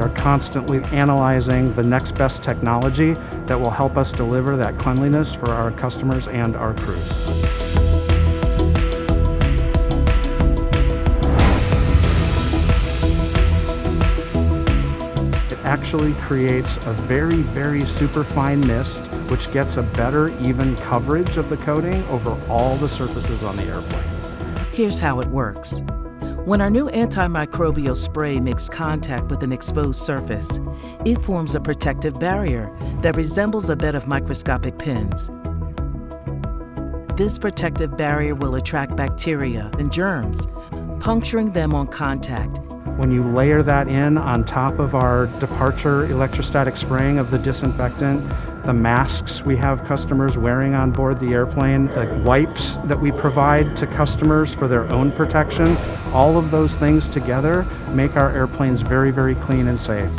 are constantly analyzing the next best technology that will help us deliver that cleanliness for our customers and our crews. Actually creates a very, very superfine mist, which gets a better, even coverage of the coating over all the surfaces on the airplane. Here's how it works. When our new antimicrobial spray makes contact with an exposed surface, it forms a protective barrier that resembles a bed of microscopic pins. This protective barrier will attract bacteria and germs, puncturing them on contact. When you layer that in on top of our departure electrostatic spraying of the disinfectant, the masks we have customers wearing on board the airplane, the wipes that we provide to customers for their own protection, all of those things together make our airplanes very, very clean and safe.